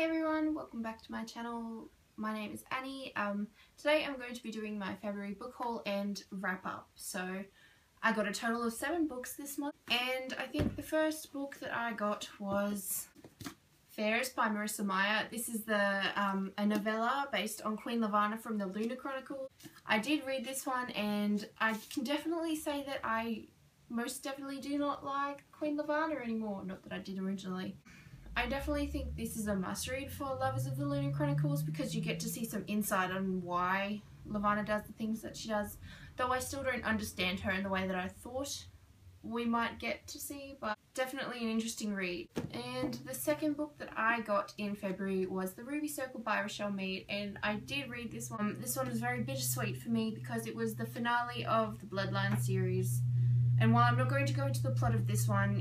Hi everyone, welcome back to my channel. My name is Annie. Today I'm going to be doing my February book haul and wrap up. So I got a total of 7 books this month, and I think the first book that I got was Fairs by Marissa Meyer. This is a novella based on Queen Lavanna from the Lunar Chronicle. I did read this one and I can definitely say that I most definitely do not like Queen Lavanna anymore, not that I did originally. I definitely think this is a must-read for lovers of the Lunar Chronicles because you get to see some insight on why Lavanna does the things that she does, though I still don't understand her in the way that I thought we might get to see, but definitely an interesting read. And the second book that I got in February was The Ruby Circle by Rochelle Mead, and I did read this one. This one was very bittersweet for me because it was the finale of the Bloodlines series. And while I'm not going to go into the plot of this one,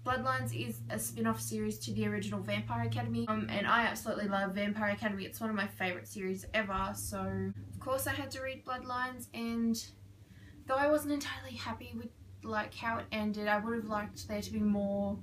Bloodlines is a spin-off series to the original Vampire Academy, and I absolutely love Vampire Academy. It's one of my favourite series ever, so of course I had to read Bloodlines, and though I wasn't entirely happy with how it ended, I would have liked there to be more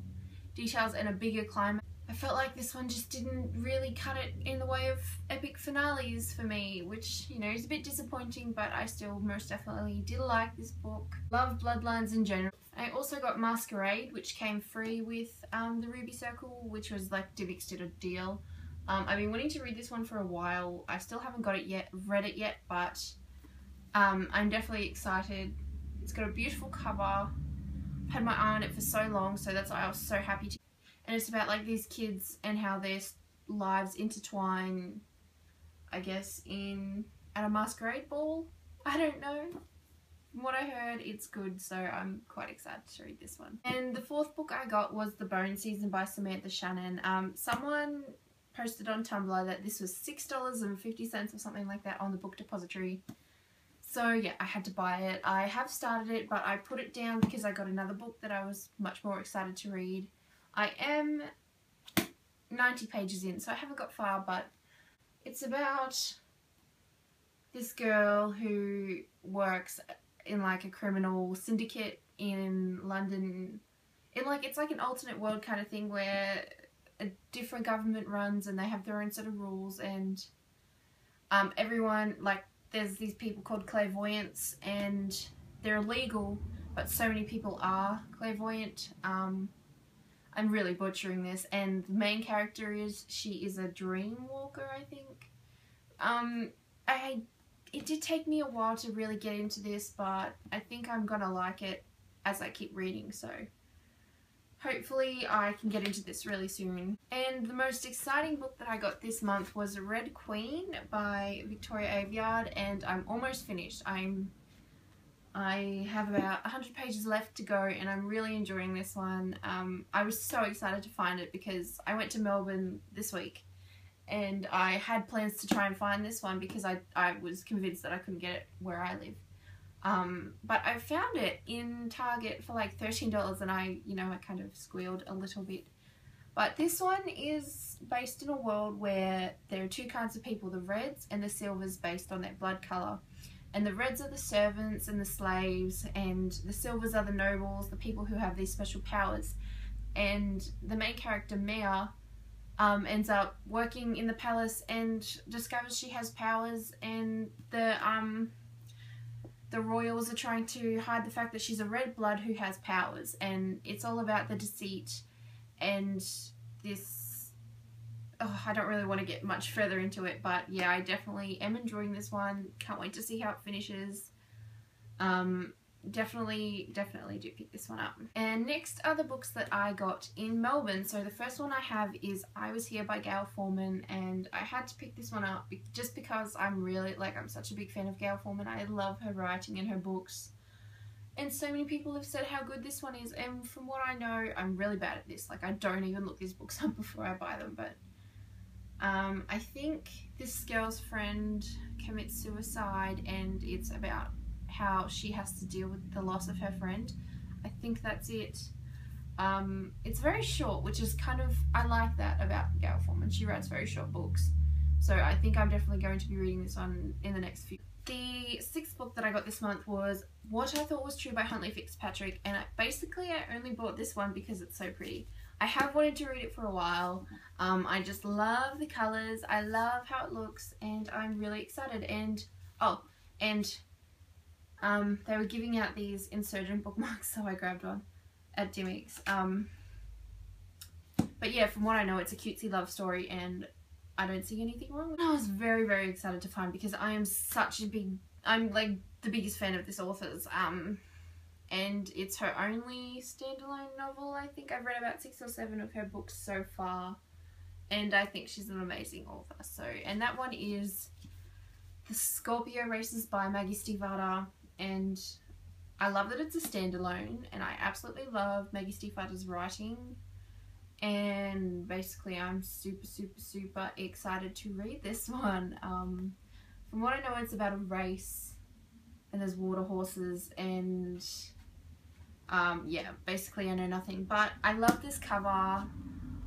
details and a bigger climax. I felt like this one just didn't really cut it in the way of epic finales for me, which, you know, is a bit disappointing, but I still most definitely did like this book. Love Bloodlines in general. I also got Masquerade, which came free with the Ruby Circle, which was like Divx did a deal. I've been wanting to read this one for a while. I still haven't read it yet, but I'm definitely excited. It's got a beautiful cover. I've had my eye on it for so long, so that's why I was so happy to. And it's about like these kids and how their lives intertwine, I guess, at a masquerade ball. I don't know. From what I heard, it's good, so I'm quite excited to read this one. And the fourth book I got was The Bone Season by Samantha Shannon. Someone posted on Tumblr that this was $6.50 or something like that on the Book Depository. So yeah, I had to buy it. I have started it, but I put it down because I got another book that I was much more excited to read. I am 90 pages in, so I haven't got far, but it's about this girl who works in like a criminal syndicate in London. It's like an alternate world kind of thing where a different government runs and they have their own set of rules, and everyone, like, there's these people called clairvoyants and they're illegal, but so many people are clairvoyant. I'm really butchering this, and the main character she is a dream walker, I think. It did take me a while to really get into this, but I think I'm gonna like it as I keep reading, so hopefully I can get into this really soon. And the most exciting book that I got this month was Red Queen by Victoria Aveyard, and I'm almost finished. I have about 100 pages left to go, and I'm really enjoying this one. I was so excited to find it because I went to Melbourne this week and I had plans to try and find this one because I was convinced that I couldn't get it where I live. But I found it in Target for like $13, and I kind of squealed a little bit. But this one is based in a world where there are two kinds of people, the Reds and the Silvers, based on their blood colour. And the Reds are the servants and the slaves, and the Silvers are the nobles, the people who have these special powers. And the main character, Mia, ends up working in the palace and discovers she has powers, and the royals are trying to hide the fact that she's a red blood who has powers, and it's all about the deceit and this. Oh, I don't really want to get much further into it, but yeah, I definitely am enjoying this one. Can't wait to see how it finishes. Definitely do pick this one up. And next are the books that I got in Melbourne. So the first one I have is I Was Here by Gail Forman, and I had to pick this one up just because I'm such a big fan of Gail Forman. I love her writing and her books. And so many people have said how good this one is, and from what I know, I'm really bad at this. Like, I don't even look these books up before I buy them, but I think this girl's friend commits suicide, and it's about how she has to deal with the loss of her friend. I think that's it. It's very short, which is I like that about Gail Forman. She writes very short books. So I think I'm definitely going to be reading this one in the next few. The sixth book that I got this month was What I Thought Was True by Huntley Fitzpatrick, and I only bought this one because it's so pretty. I have wanted to read it for a while. I just love the colours, I love how it looks, and I'm really excited. And oh, and they were giving out these Insurgent bookmarks, so I grabbed one at Dimmicks. But yeah, from what I know, it's a cutesy love story, and I don't see anything wrong with it. I was very, very excited to find, because I am such a big, I'm like the biggest fan of this author's. And it's her only standalone novel. I think I've read about 6 or 7 of her books so far, and I think she's an amazing author. So, and that one is The Scorpio Races by Maggie Stiefvater, and I love that it's a standalone, and I absolutely love Maggie Stiefvater's writing, and basically I'm super, super, super excited to read this one. From what I know, it's about a race, and there's water horses, and yeah, basically I know nothing, but I love this cover,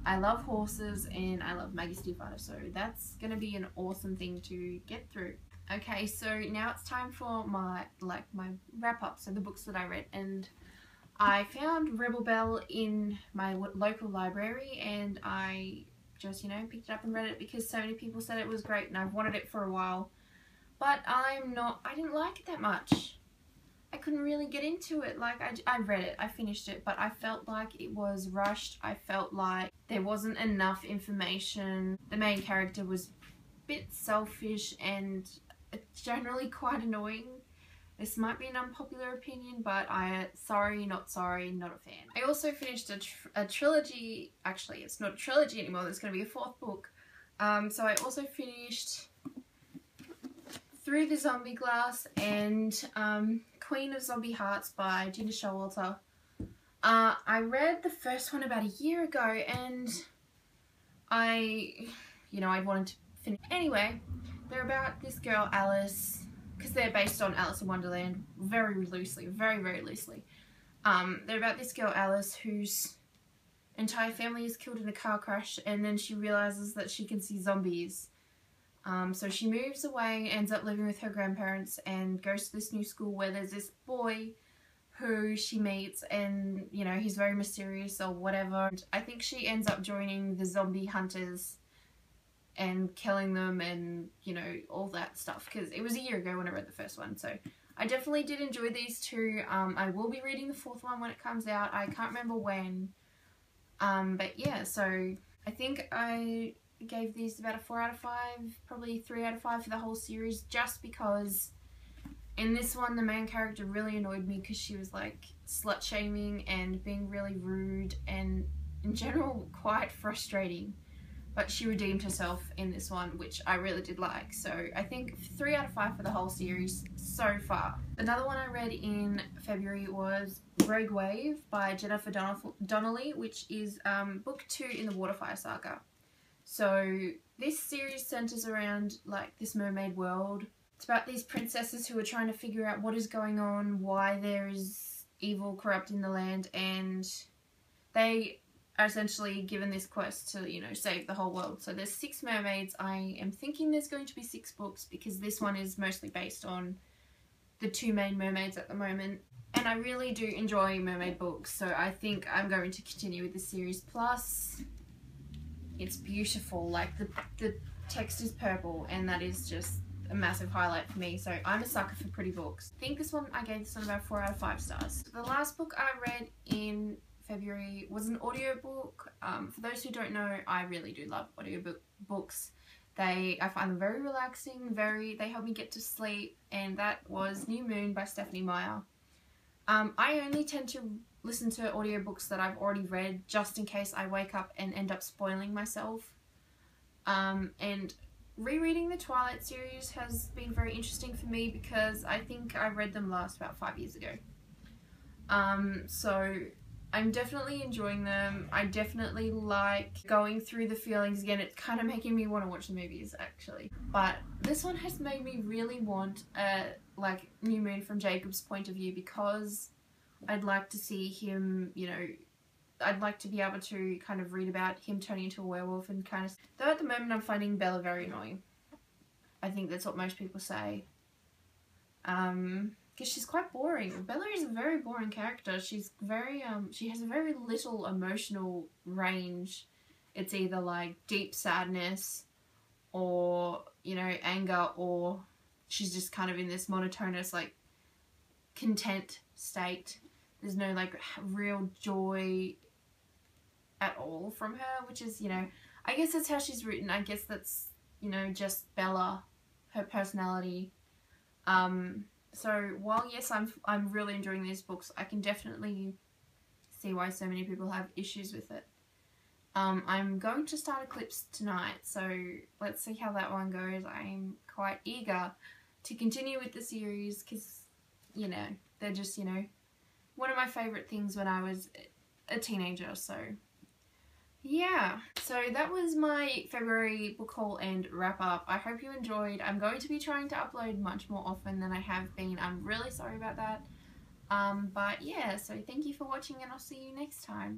I love horses, and I love Maggie Stiefvater, so that's gonna be an awesome thing to get through. Okay, so now it's time for my wrap up, so the books that I read, and I found Rebel Belle in my local library, and I just, you know, picked it up and read it because so many people said it was great, and I've wanted it for a while, but I didn't like it that much. I couldn't really get into it. Like, I read it, I finished it, but I felt like it was rushed. I felt like there wasn't enough information. The main character was a bit selfish and generally quite annoying. This might be an unpopular opinion, but sorry, not a fan. I also finished a trilogy. Actually, it's not a trilogy anymore. There's going to be a 4th book. So I also finished Through the Zombie Glass and Queen of Zombie Hearts by Gina Showalter. I read the first one about a year ago, and I wanted to finish. Anyway, they're about this girl Alice, because they're based on Alice in Wonderland very loosely, very, very loosely. They're about this girl Alice whose entire family is killed in a car crash, and then she realizes that she can see zombies. So she moves away, ends up living with her grandparents, and goes to this new school where there's this boy who she meets, and, you know, he's very mysterious or whatever. And I think she ends up joining the zombie hunters and killing them and, you know, all that stuff, because it was a year ago when I read the first one. So I definitely did enjoy these two. I will be reading the 4th one when it comes out. I can't remember when. But yeah, so I think I gave these about a 4 out of 5, probably 3 out of 5 for the whole series, just because in this one the main character really annoyed me because she was like slut shaming and being really rude and in general quite frustrating, but she redeemed herself in this one, which I really did like. So I think 3 out of 5 for the whole series so far. Another one I read in February was Rogue Wave by Jennifer Donnelly, which is book 2 in the Waterfire saga. So this series centers around like this mermaid world. It's about these princesses who are trying to figure out what is going on, why there is evil corrupting the land, and they are essentially given this quest to, you know, save the whole world. So there's 6 mermaids. I am thinking there's going to be 6 books because this one is mostly based on the 2 main mermaids at the moment. And I really do enjoy mermaid books, so I think I'm going to continue with this series. Plus, it's beautiful. Like, the text is purple, and that is just a massive highlight for me. So I'm a sucker for pretty books. I think this one, I gave this one about 4 out of 5 stars. The last book I read in February was an audiobook. For those who don't know, I really do love audiobooks. I find them very relaxing, they help me get to sleep, and that was New Moon by Stephenie Meyer. I only tend to listen to audiobooks that I've already read, just in case I wake up and end up spoiling myself. And rereading the Twilight series has been very interesting for me because I think I read them last about 5 years ago. So I'm definitely enjoying them. I definitely like going through the feelings again. It's kind of making me want to watch the movies, actually. But this one has made me really want like New Moon from Jacob's point of view, because I'd like to see him, you know, I'd like to be able to kind of read about him turning into a werewolf and kind of... Though at the moment I'm finding Bella very annoying. I think that's what most people say. because she's quite boring. Bella is a very boring character. She's very she has a very little emotional range. It's either like deep sadness or, you know, anger, or she's just kind of in this monotonous like content state. There's no like real joy at all from her, which is, you know, I guess that's how she's written. I guess that's, you know, just Bella, her personality. So while yes, I'm really enjoying these books, I can definitely see why so many people have issues with it. I'm going to start Eclipse tonight, so let's see how that one goes. I'm quite eager to continue with the series because, you know, they're just, you know, one of my favourite things when I was a teenager, so yeah. So that was my February book haul and wrap up. I hope you enjoyed. I'm going to be trying to upload much more often than I have been. I'm really sorry about that. But yeah, so thank you for watching and I'll see you next time.